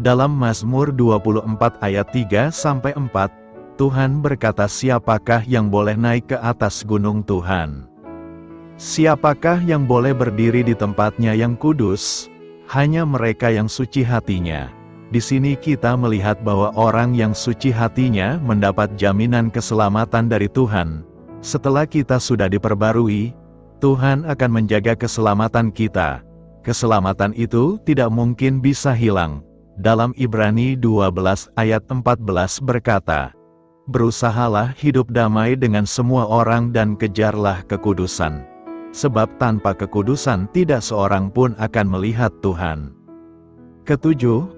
Dalam Mazmur 24 ayat 3-4, Tuhan berkata, "Siapakah yang boleh naik ke atas gunung Tuhan? Siapakah yang boleh berdiri di tempatnya yang kudus? Hanya mereka yang suci hatinya." Di sini kita melihat bahwa orang yang suci hatinya mendapat jaminan keselamatan dari Tuhan. Setelah kita sudah diperbarui, Tuhan akan menjaga keselamatan kita. Keselamatan itu tidak mungkin bisa hilang. Dalam Ibrani 12 ayat 14 berkata, "Berusahalah hidup damai dengan semua orang dan kejarlah kekudusan. Sebab tanpa kekudusan tidak seorang pun akan melihat Tuhan." Ketujuh,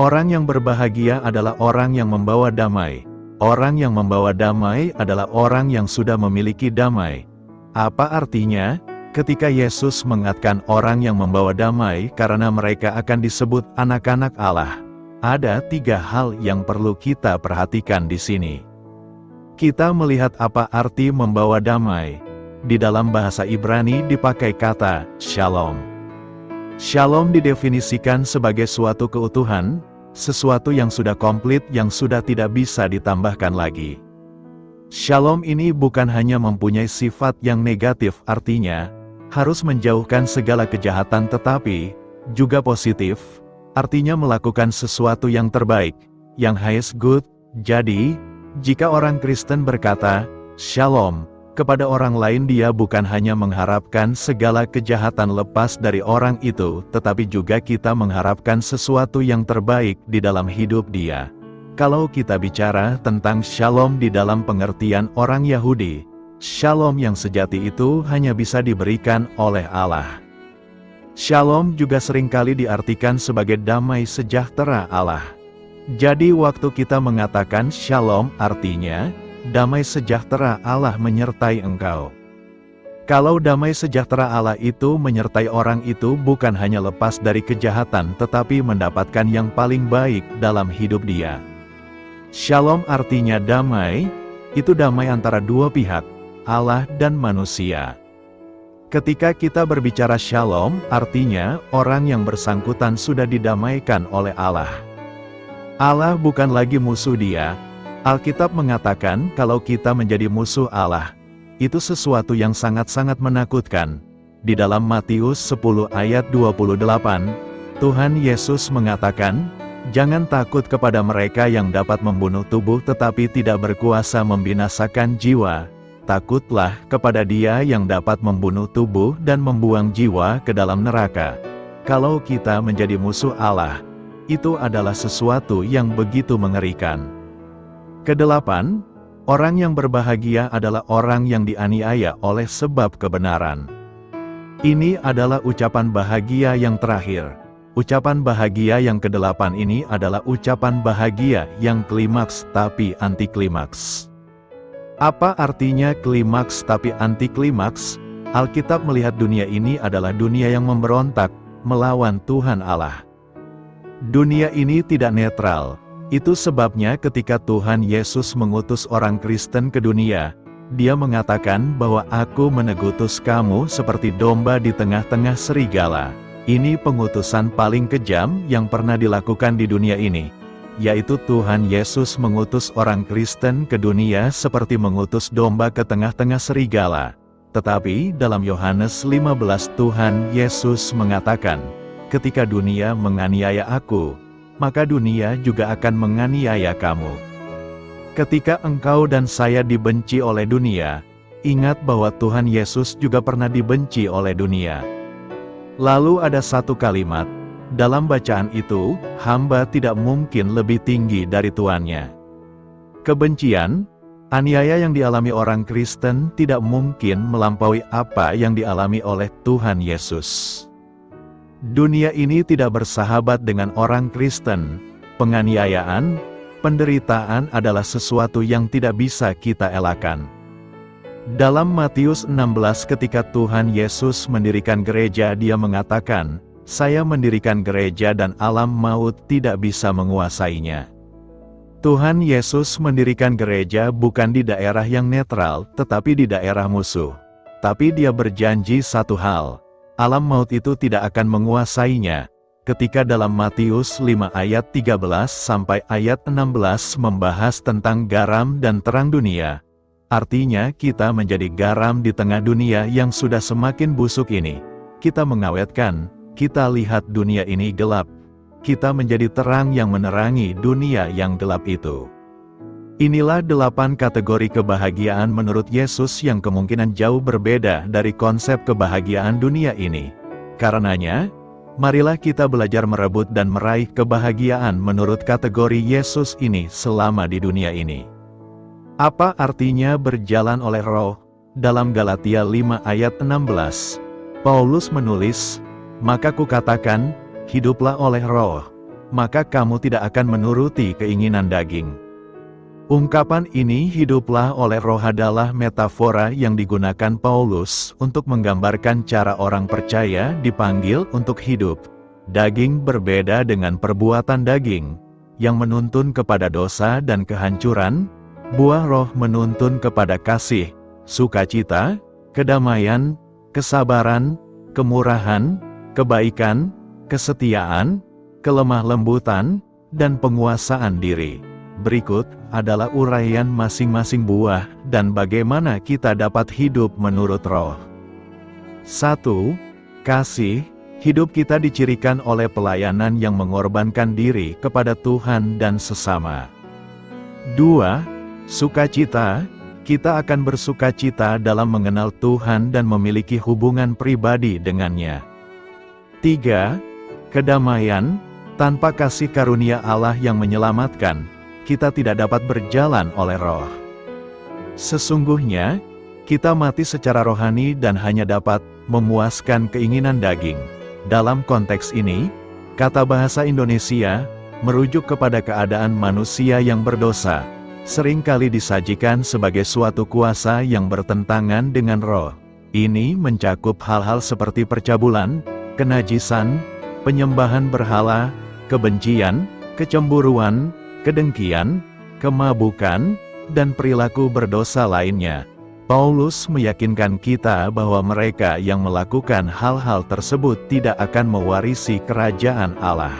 orang yang berbahagia adalah orang yang membawa damai. Orang yang membawa damai adalah orang yang sudah memiliki damai. Apa artinya? Ketika Yesus mengatakan orang yang membawa damai karena mereka akan disebut anak-anak Allah. Ada 3 hal yang perlu kita perhatikan di sini. Kita melihat apa arti membawa damai. Di dalam bahasa Ibrani dipakai kata shalom. Shalom didefinisikan sebagai suatu keutuhan, sesuatu yang sudah komplit yang sudah tidak bisa ditambahkan lagi. Shalom ini bukan hanya mempunyai sifat yang negatif, artinya harus menjauhkan segala kejahatan, tetapi juga positif, artinya melakukan sesuatu yang terbaik, yang highest good. Jadi, jika orang Kristen berkata shalom kepada orang lain, dia bukan hanya mengharapkan segala kejahatan lepas dari orang itu, tetapi juga kita mengharapkan sesuatu yang terbaik di dalam hidup dia. Kalau kita bicara tentang shalom di dalam pengertian orang Yahudi, shalom yang sejati itu hanya bisa diberikan oleh Allah. Shalom juga seringkali diartikan sebagai damai sejahtera Allah. Jadi waktu kita mengatakan shalom, artinya damai sejahtera Allah menyertai engkau. Kalau damai sejahtera Allah itu menyertai orang itu, bukan hanya lepas dari kejahatan tetapi mendapatkan yang paling baik dalam hidup dia. Shalom artinya damai, itu damai antara dua pihak, Allah dan manusia. Ketika kita berbicara shalom, artinya orang yang bersangkutan sudah didamaikan oleh Allah. Allah bukan lagi musuh dia. Alkitab mengatakan kalau kita menjadi musuh Allah, itu sesuatu yang sangat-sangat menakutkan. Di dalam Matius 10 ayat 28, Tuhan Yesus mengatakan, "Jangan takut kepada mereka yang dapat membunuh tubuh tetapi tidak berkuasa membinasakan jiwa. Takutlah kepada Dia yang dapat membunuh tubuh dan membuang jiwa ke dalam neraka." Kalau kita menjadi musuh Allah, itu adalah sesuatu yang begitu mengerikan. Kedelapan, orang yang berbahagia adalah orang yang dianiaya oleh sebab kebenaran. Ini adalah ucapan bahagia yang terakhir. Ucapan bahagia yang kedelapan ini adalah ucapan bahagia yang klimaks tapi anti klimaks. Apa artinya klimaks tapi anti klimaks? Alkitab melihat dunia ini adalah dunia yang memberontak melawan Tuhan Allah. Dunia ini tidak netral. Itu sebabnya ketika Tuhan Yesus mengutus orang Kristen ke dunia, Dia mengatakan bahwa "Aku mengutus kamu seperti domba di tengah-tengah serigala." Ini pengutusan paling kejam yang pernah dilakukan di dunia ini, yaitu Tuhan Yesus mengutus orang Kristen ke dunia seperti mengutus domba ke tengah-tengah serigala. Tetapi dalam Yohanes 15 Tuhan Yesus mengatakan, "Ketika dunia menganiaya Aku, maka dunia juga akan menganiaya kamu. Ketika engkau dan saya dibenci oleh dunia, ingat bahwa Tuhan Yesus juga pernah dibenci oleh dunia." Lalu ada satu kalimat, dalam bacaan itu, hamba tidak mungkin lebih tinggi dari tuannya. Kebencian, aniaya yang dialami orang Kristen tidak mungkin melampaui apa yang dialami oleh Tuhan Yesus. Dunia ini tidak bersahabat dengan orang Kristen. Penganiayaan, penderitaan adalah sesuatu yang tidak bisa kita elakkan. Dalam Matius 16 ketika Tuhan Yesus mendirikan gereja, dia mengatakan, "Saya mendirikan gereja dan alam maut tidak bisa menguasainya." Tuhan Yesus mendirikan gereja bukan di daerah yang netral, tetapi di daerah musuh. Tapi dia berjanji satu hal, alam maut itu tidak akan menguasainya. Ketika dalam Matius 5 ayat 13 sampai ayat 16 membahas tentang garam dan terang dunia. Artinya kita menjadi garam di tengah dunia yang sudah semakin busuk ini. Kita mengawetkan, kita lihat dunia ini gelap. Kita menjadi terang yang menerangi dunia yang gelap itu. Inilah 8 kategori kebahagiaan menurut Yesus yang kemungkinan jauh berbeda dari konsep kebahagiaan dunia ini. Karenanya, marilah kita belajar merebut dan meraih kebahagiaan menurut kategori Yesus ini selama di dunia ini. Apa artinya berjalan oleh Roh? Dalam Galatia 5 ayat 16, Paulus menulis, "Maka kukatakan, hiduplah oleh Roh, maka kamu tidak akan menuruti keinginan daging." Ungkapan ini hiduplah oleh Roh adalah metafora yang digunakan Paulus untuk menggambarkan cara orang percaya dipanggil untuk hidup. Daging berbeda dengan perbuatan daging, yang menuntun kepada dosa dan kehancuran. Buah Roh menuntun kepada kasih, sukacita, kedamaian, kesabaran, kemurahan, kebaikan, kesetiaan, kelemah lembutan, dan penguasaan diri. Berikut adalah uraian masing-masing buah dan bagaimana kita dapat hidup menurut Roh. 1. Kasih. Hidup kita dicirikan oleh pelayanan yang mengorbankan diri kepada Tuhan dan sesama. 2. Sukacita. Kita akan bersukacita dalam mengenal Tuhan dan memiliki hubungan pribadi dengannya. 3. Kedamaian. Tanpa kasih karunia Allah yang menyelamatkan, kita tidak dapat berjalan oleh Roh. Sesungguhnya, kita mati secara rohani dan hanya dapat memuaskan keinginan daging. Dalam konteks ini, kata bahasa Indonesia merujuk kepada keadaan manusia yang berdosa, seringkali disajikan sebagai suatu kuasa yang bertentangan dengan Roh. Ini mencakup hal-hal seperti percabulan, kenajisan, penyembahan berhala, kebencian, kecemburuan, kedengkian, kemabukan, dan perilaku berdosa lainnya. Paulus meyakinkan kita bahwa mereka yang melakukan hal-hal tersebut tidak akan mewarisi kerajaan Allah.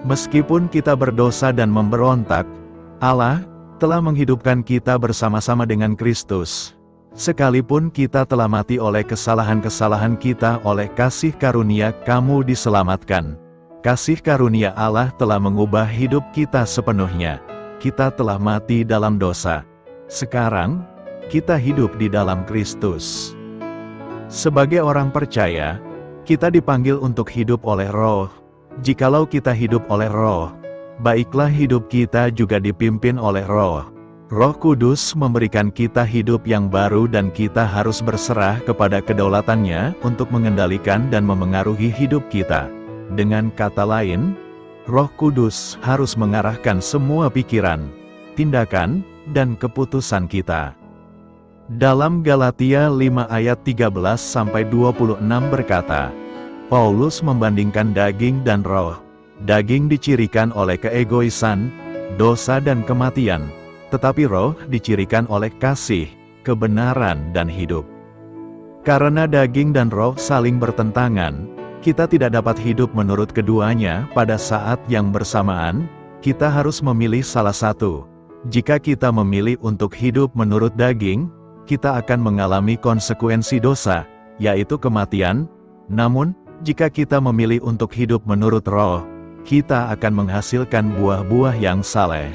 Meskipun kita berdosa dan memberontak, Allah telah menghidupkan kita bersama-sama dengan Kristus. Sekalipun kita telah mati oleh kesalahan-kesalahan kita, oleh kasih karunia kamu diselamatkan. Kasih karunia Allah telah mengubah hidup kita sepenuhnya. Kita telah mati dalam dosa. Sekarang, kita hidup di dalam Kristus. Sebagai orang percaya, kita dipanggil untuk hidup oleh Roh. Jikalau kita hidup oleh Roh, baiklah hidup kita juga dipimpin oleh Roh. Roh Kudus memberikan kita hidup yang baru dan kita harus berserah kepada kedaulatannya untuk mengendalikan dan memengaruhi hidup kita. Dengan kata lain, Roh Kudus harus mengarahkan semua pikiran, tindakan, dan keputusan kita. Dalam Galatia 5 ayat 13-26 berkata, Paulus membandingkan daging dan roh. Daging dicirikan oleh keegoisan, dosa dan kematian, tetapi roh dicirikan oleh kasih, kebenaran dan hidup. Karena daging dan roh saling bertentangan, kita tidak dapat hidup menurut keduanya pada saat yang bersamaan. Kita harus memilih salah satu. Jika kita memilih untuk hidup menurut daging, kita akan mengalami konsekuensi dosa, yaitu kematian. Namun, jika kita memilih untuk hidup menurut roh, kita akan menghasilkan buah-buah yang saleh.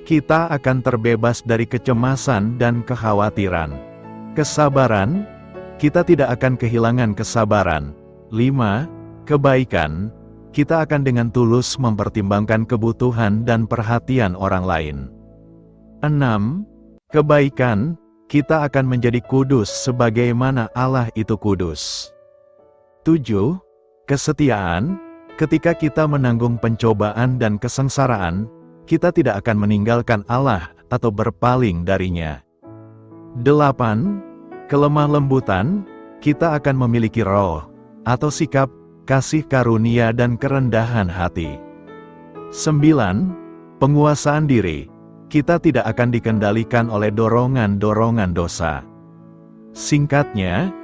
Kita akan terbebas dari kecemasan dan kekhawatiran. Kesabaran, kita tidak akan kehilangan kesabaran. 5. Kebaikan, kita akan dengan tulus mempertimbangkan kebutuhan dan perhatian orang lain. 6. Kebaikan, kita akan menjadi kudus sebagaimana Allah itu kudus. 7. Kesetiaan, ketika kita menanggung pencobaan dan kesengsaraan, kita tidak akan meninggalkan Allah atau berpaling darinya. 8. Kelemah lembutan, kita akan memiliki roh, atau sikap, kasih karunia dan kerendahan hati. 9. Penguasaan diri, kita tidak akan dikendalikan oleh dorongan-dorongan dosa. Singkatnya,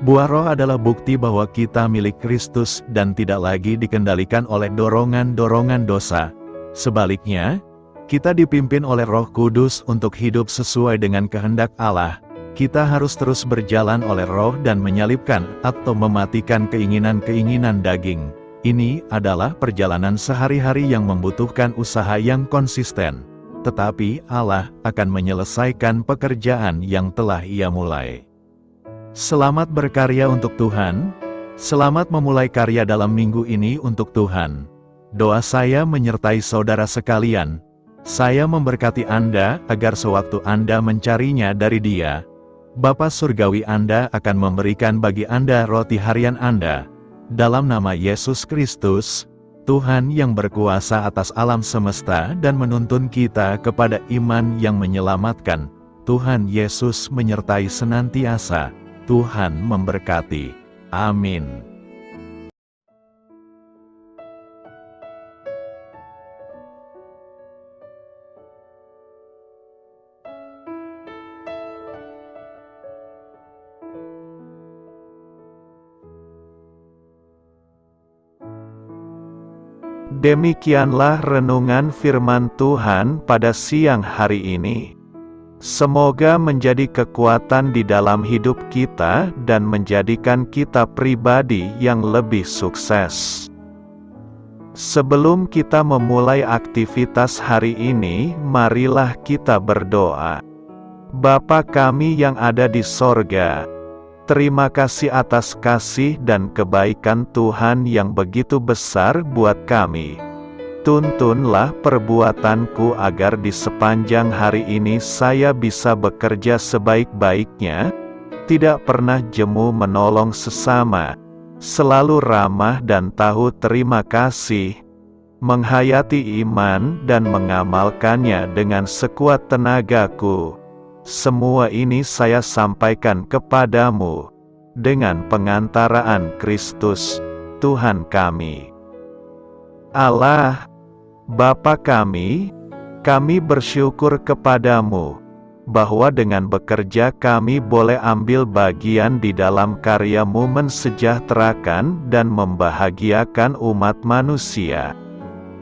buah roh adalah bukti bahwa kita milik Kristus dan tidak lagi dikendalikan oleh dorongan-dorongan dosa. Sebaliknya, kita dipimpin oleh Roh Kudus untuk hidup sesuai dengan kehendak Allah. Kita harus terus berjalan oleh roh dan menyalibkan atau mematikan keinginan-keinginan daging. Ini adalah perjalanan sehari-hari yang membutuhkan usaha yang konsisten. Tetapi Allah akan menyelesaikan pekerjaan yang telah Ia mulai. Selamat berkarya untuk Tuhan. Selamat memulai karya dalam minggu ini untuk Tuhan. Doa saya menyertai saudara sekalian. Saya memberkati Anda agar sewaktu Anda mencarinya dari Dia, Bapa Surgawi Anda akan memberikan bagi Anda roti harian Anda. Dalam nama Yesus Kristus, Tuhan yang berkuasa atas alam semesta dan menuntun kita kepada iman yang menyelamatkan. Tuhan Yesus menyertai senantiasa. Tuhan memberkati. Amin. Demikianlah renungan firman Tuhan pada siang hari ini. Semoga menjadi kekuatan di dalam hidup kita dan menjadikan kita pribadi yang lebih sukses. Sebelum kita memulai aktivitas hari ini, marilah kita berdoa. Bapa kami yang ada di sorga, terima kasih atas kasih dan kebaikan Tuhan yang begitu besar buat kami. Tuntunlah perbuatanku agar di sepanjang hari ini saya bisa bekerja sebaik-baiknya, tidak pernah jemu menolong sesama, selalu ramah dan tahu terima kasih, menghayati iman dan mengamalkannya dengan sekuat tenagaku. Semua ini saya sampaikan kepadamu, dengan pengantaraan Kristus, Tuhan kami. Allah, Bapa kami bersyukur kepadamu, bahwa dengan bekerja kami boleh ambil bagian di dalam karya-Mu mensejahterakan dan membahagiakan umat manusia.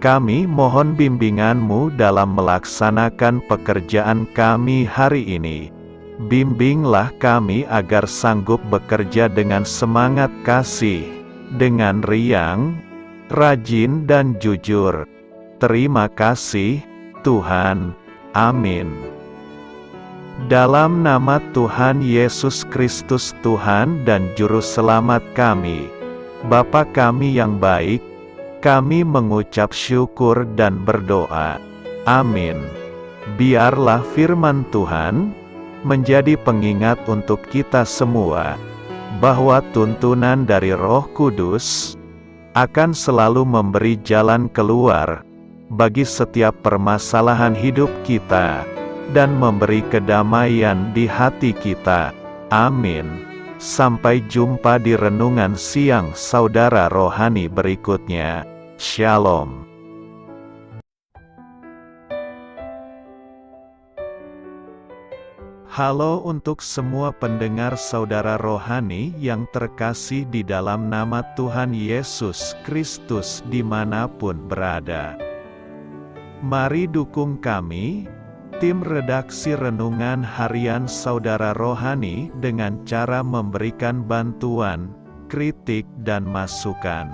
Kami mohon bimbingan-Mu dalam melaksanakan pekerjaan kami hari ini. Bimbinglah kami agar sanggup bekerja dengan semangat kasih, dengan riang, rajin dan jujur. Terima kasih, Tuhan. Amin. Dalam nama Tuhan Yesus Kristus Tuhan dan Juru Selamat kami, Bapa kami yang baik, kami mengucap syukur dan berdoa. Amin. Biarlah firman Tuhan menjadi pengingat untuk kita semua, bahwa tuntunan dari Roh Kudus akan selalu memberi jalan keluar bagi setiap permasalahan hidup kita, dan memberi kedamaian di hati kita. Amin. Sampai jumpa di renungan siang saudara rohani berikutnya. Shalom. Halo untuk semua pendengar saudara rohani yang terkasih di dalam nama Tuhan Yesus Kristus dimanapun berada. Mari dukung kami, tim redaksi Renungan Harian Saudara Rohani dengan cara memberikan bantuan, kritik dan masukan.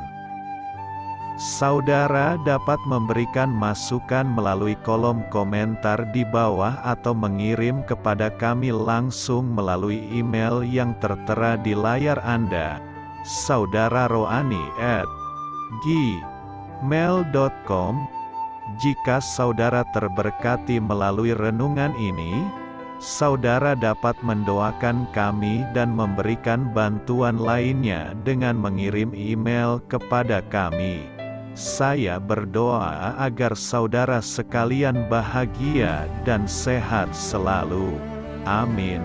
Saudara dapat memberikan masukan melalui kolom komentar di bawah atau mengirim kepada kami langsung melalui email yang tertera di layar Anda, saudararohani@gmail.com. Jika saudara terberkati melalui renungan ini, saudara dapat mendoakan kami dan memberikan bantuan lainnya dengan mengirim email kepada kami. Saya berdoa agar saudara sekalian bahagia dan sehat selalu. Amin.